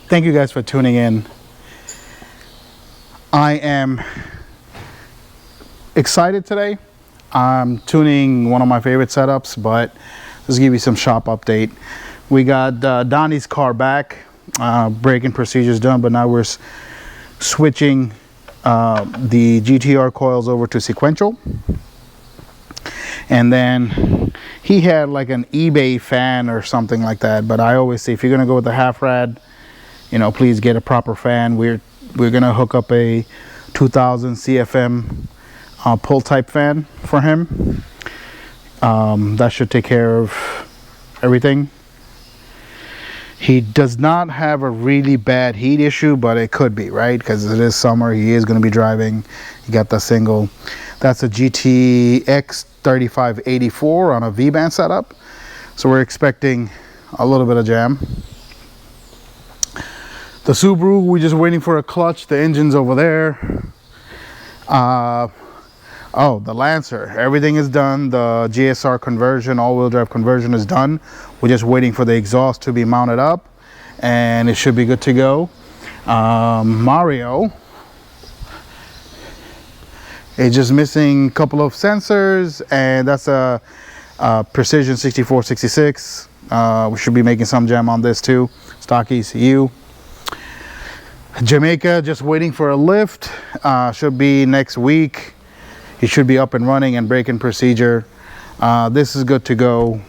Thank you guys for tuning in. I am excited today. I'm tuning one of my favorite setups, but let's give you some shop update. We got Donnie's car back, braking procedures done, but now we're switching the GTR coils over to sequential. And then he had like an eBay fan or something like that, but I always say if you're gonna go with the half rad, you know, please get a proper fan. We're gonna hook up a 2000 CFM pull type fan for him. That should take care of everything. He does not have a really bad heat issue, but it could be, right? Because it is summer, he is going to be driving. He got the single. That's a GTX 3584 on a vband setup. So we're expecting a little bit of jam. The Subaru, we're just waiting for a clutch. The engine's over there. Oh, the Lancer, everything is done. The GSR conversion, all-wheel drive conversion is done. We're just waiting for the exhaust to be mounted up, and it should be good to go. Mario is just missing a couple of sensors, and that's a Precision 6466. We should be making some jam on this too. Stock ECU. Jamaica, just waiting for a lift. Should be next week. He should be up and running and braking procedure. This is good to go.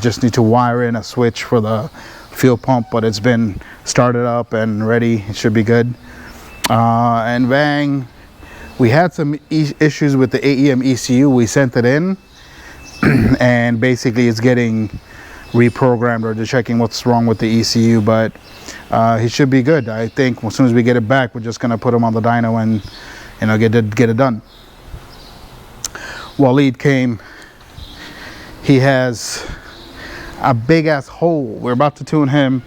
Just need to wire in a switch for the fuel pump, but it's been started up and ready. It should be good. And Vang, we had some issues with the AEM ECU. We sent it in and basically it's getting reprogrammed, or just checking what's wrong with the ECU, but he should be good. I think as soon as we get it back, we're just gonna put him on the dyno and, you know, get it done. Waleed came. He has a big ass hole. We're about to tune him.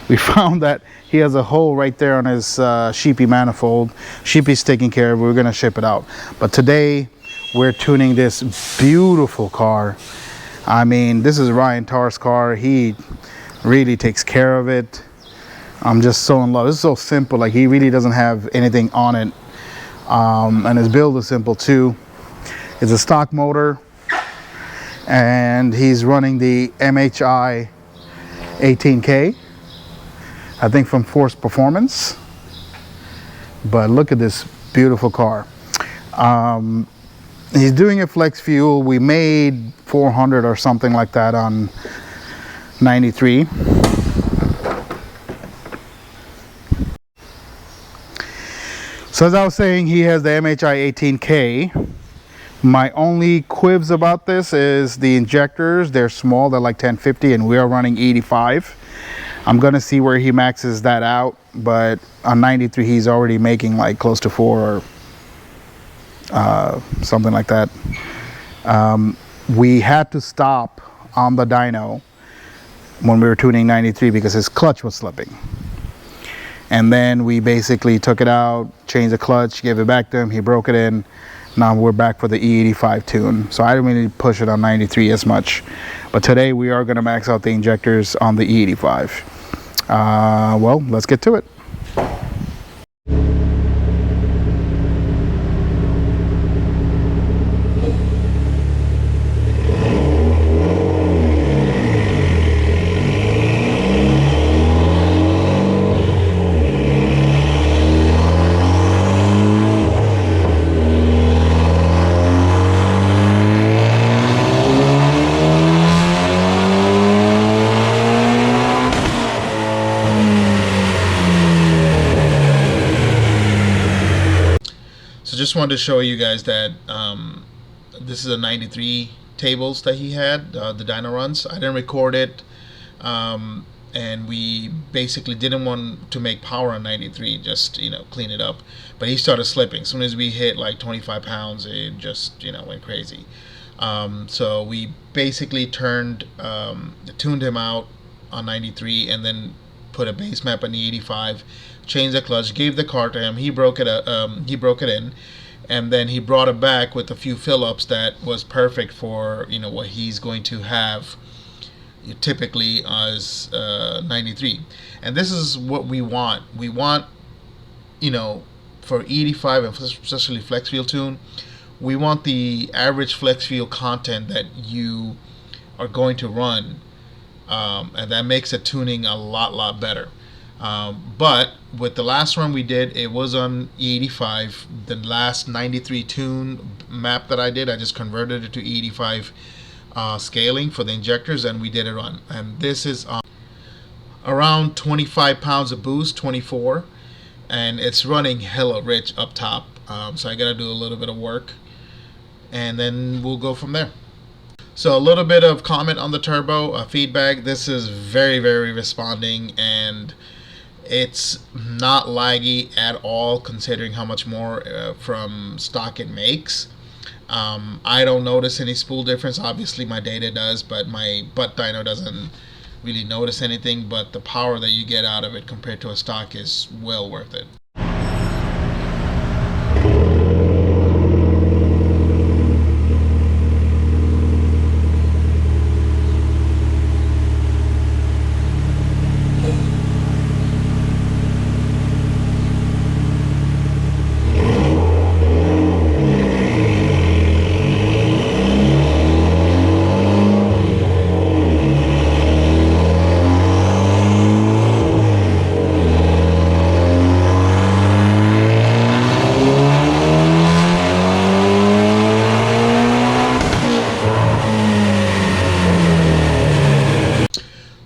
We found that he has a hole right there on his Sheepy manifold. Sheepy's taken care of. We're gonna ship it out. But today we're tuning this beautiful car. I mean, this is Ryan Tarr's car. He really takes care of it. I'm just so in love. This is so simple. Like, he really doesn't have anything on it. And his build is simple too. It's a stock motor, and he's running the MHI 18K, I think from Force Performance. But look at this beautiful car. He's doing a flex fuel. We made 400 or something like that on 93. So as I was saying, he has the MHI 18K. My only quibs about this is the injectors. They're small, they're like 1050, and we are running 85. I'm gonna see where he maxes that out, but on 93 he's already making like close to 4 or something like that. We had to stop on the dyno when we were tuning 93 because his clutch was slipping. And then we basically took it out, changed the clutch, gave it back to him, he broke it in. Now we're back for the E85 tune. So I didn't really push it on 93 as much. But today we are gonna max out the injectors on the E85. Well, let's get to it. Just wanted to show you guys that this is a 93 tables that he had, the dyno runs. I didn't record it, and we basically didn't want to make power on 93, just, you know, clean it up. But he started slipping. As soon as we hit like 25 pounds, it just, you know, went crazy. So we basically tuned him out on 93 and then put a base map on the 85, changed the clutch, gave the car to him. He broke it in, and then he brought it back with a few fill-ups that was perfect for, you know, what he's going to have typically as 93. And this is what we want. We want, you know, for 85 and especially flex wheel tune, we want the average flex wheel content that you are going to run, and that makes the tuning a lot better. But with the last run we did, it was on E85. The last 93 tune map that I did, I just converted it to E85 scaling for the injectors, and we did a run. And this is around 25 pounds of boost, 24, and it's running hella rich up top. So I gotta do a little bit of work, and then we'll go from there. So a little bit of comment on the turbo feedback. This is very responding, and it's not laggy at all considering how much more from stock it makes. I don't notice any spool difference. Obviously my data does, but my butt dyno doesn't really notice anything. But the power that you get out of it compared to a stock is well worth it.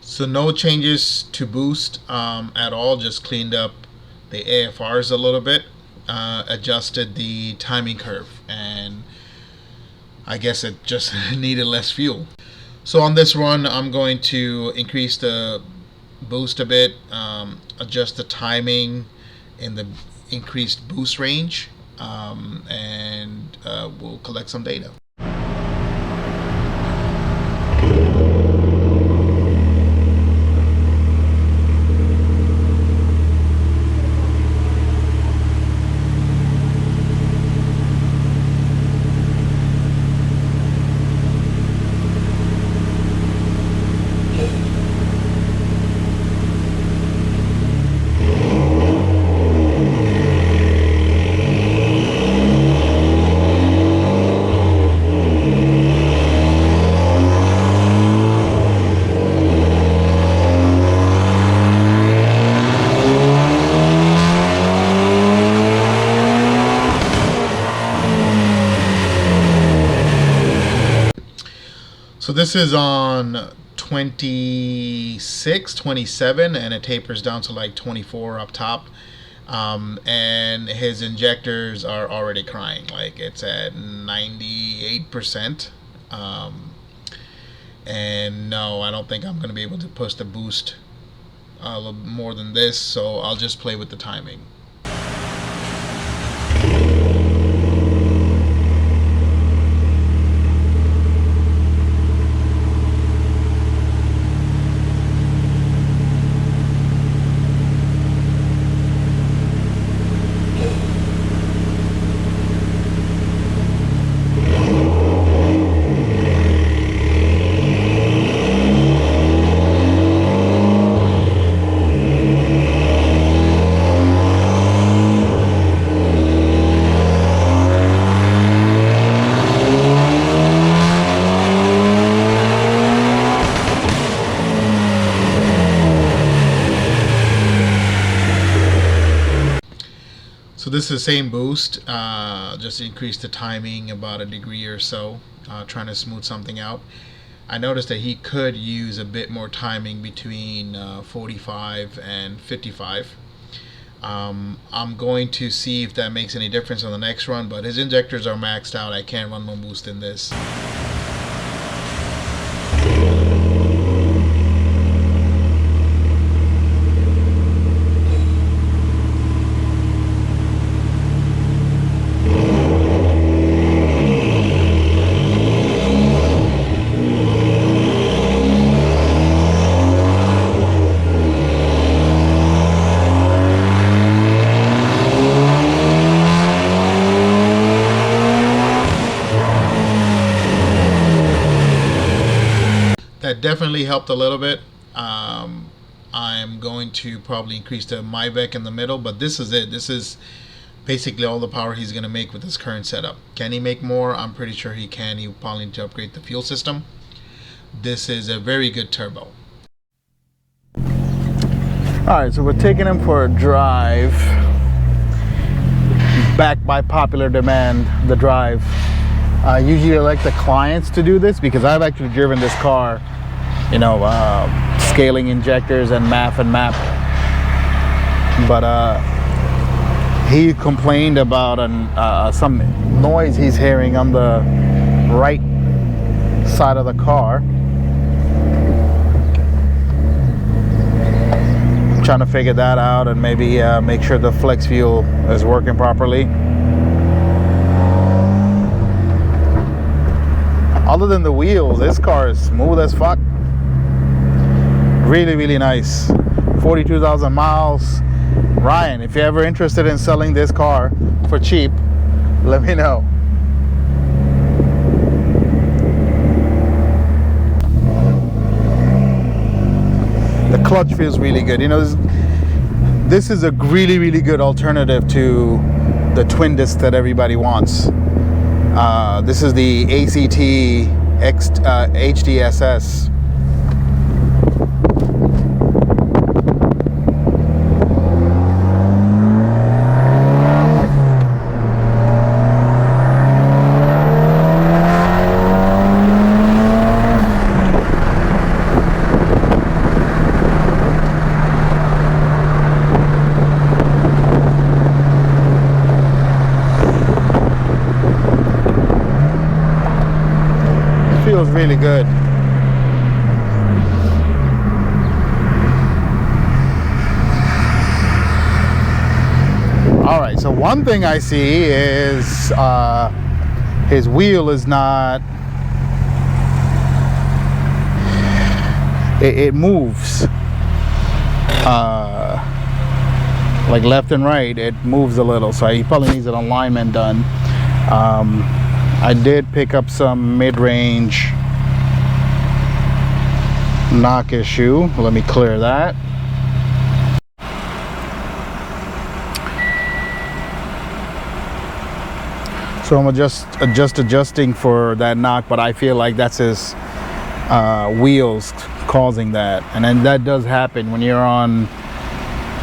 So no changes to boost at all, just cleaned up the AFRs a little bit, adjusted the timing curve, and I guess it just needed less fuel. So on this run I'm going to increase the boost a bit, adjust the timing in the increased boost range, and we'll collect some data. So this is on 26, 27, and it tapers down to like 24 up top. And his injectors are already crying, like it's at 98%. And no, I don't think I'm going to be able to push the boost a little more than this, so I'll just play with the timing. So this is the same boost, just increase the timing about a degree or so, trying to smooth something out. I noticed that he could use a bit more timing between 45 and 55. I'm going to see if that makes any difference on the next run, but his injectors are maxed out. I can't run more boost in this. definitely helped a little bit. I'm going to probably increase the MyVec in the middle, but this is it. This is basically all the power he's going to make with his current setup. Can he make more? I'm pretty sure he can. He will probably need to upgrade the fuel system. This is a very good turbo. Alright, so we're taking him for a drive. Backed by popular demand, the drive. Usually I like the clients to do this because I've actually driven this car, you know, scaling injectors and MAF and MAP. But he complained about some noise he's hearing on the right side of the car. Trying to figure that out and maybe make sure the flex fuel is working properly. Other than the wheels, this car is smooth as fuck. Really, really nice. 42,000 miles. Ryan, if you're ever interested in selling this car for cheap, let me know. The clutch feels really good. You know, this is a really, really good alternative to the twin disc that everybody wants. This is the ACT HDSS. Feels really good. All right, so one thing I see is his wheel is not, it moves like left and right. It moves a little, so he probably needs an alignment done. I did pick up some mid-range knock issue. Let me clear that. So I'm adjusting for that knock, but I feel like that's his wheels causing that. And then that does happen when you're on,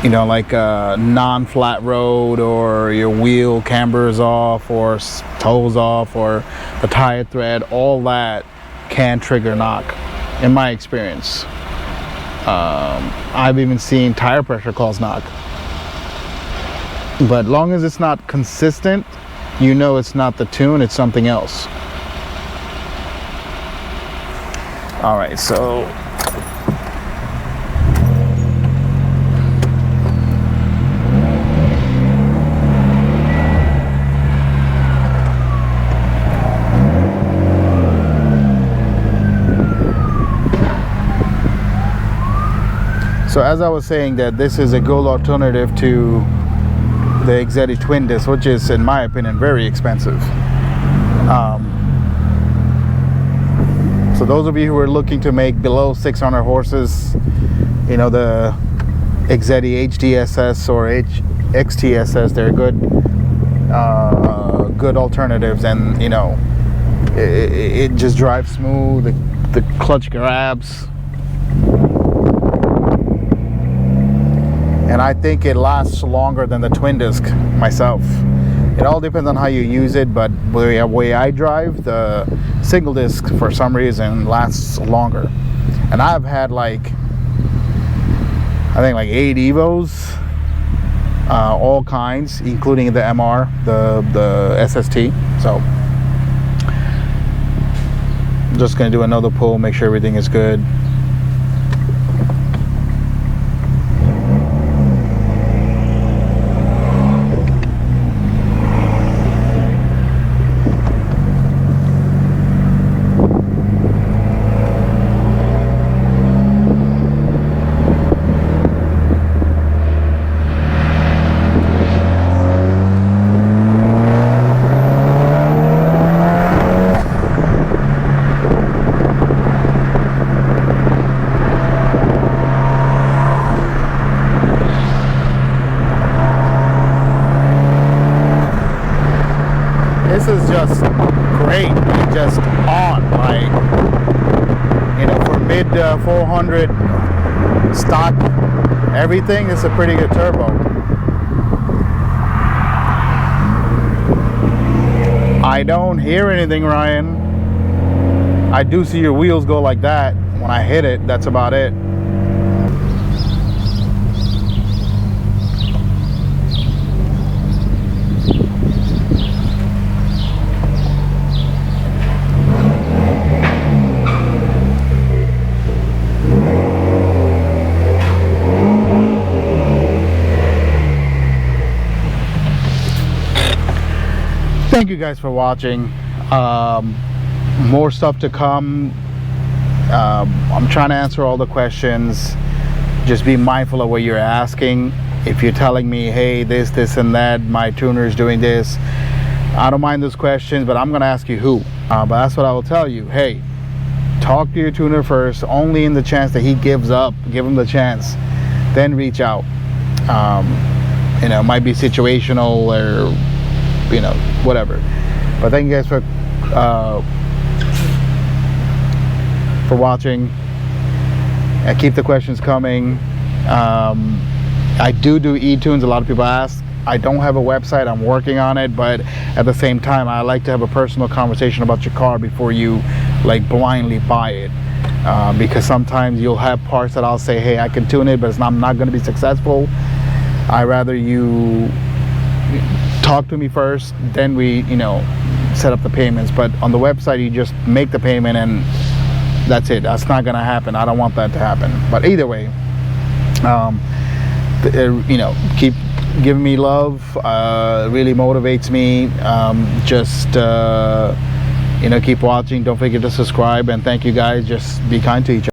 you know, like a non-flat road, or your wheel camber is off, or toes off, or the tire thread. All that can trigger knock, in my experience. I've even seen tire pressure cause knock. But long as it's not consistent, you know it's not the tune, it's something else. All right, so as I was saying, that this is a good alternative to the Exetti twin disc, which is, in my opinion, very expensive. So those of you who are looking to make below 600 horses, you know, the Exetti HDSS or XTSS, they're good alternatives, and you know, it just drives smooth. The clutch grabs. And I think it lasts longer than the twin disc myself. It all depends on how you use it, but the way I drive, the single disc for some reason lasts longer. And I've had like, I think like 8 Evos, all kinds, including the MR, the SST. So I'm just gonna do another pull, make sure everything is good. is just great. It's just on, like, you know, for mid 400 stock, everything is a pretty good turbo. I don't hear anything, Ryan. I do see your wheels go like that. When I hit it, that's about it. Thank you guys for watching. More stuff to come. I'm trying to answer all the questions. Just be mindful of what you're asking. If you're telling me, hey, this and that, my tuner is doing this, I don't mind those questions, but I'm going to ask you who. But that's what I will tell you. Hey, talk to your tuner first, only in the chance that he gives up. Give him the chance, then reach out. You know, it might be situational or, you know, whatever. But thank you guys for watching. Keep the questions coming. I do e-tunes. A lot of people ask. I don't have a website. I'm working on it, but at the same time, I like to have a personal conversation about your car before you like blindly buy it, because sometimes you'll have parts that I'll say, hey, I can tune it, but I'm not going to be successful. I rather you talk to me first, then we, you know, set up the payments. But on the website, you just make the payment and that's it. That's not gonna happen. I don't want that to happen. But either way, you know, keep giving me love. Really motivates me. You know, keep watching. Don't forget to subscribe, and thank you guys. Just be kind to each other.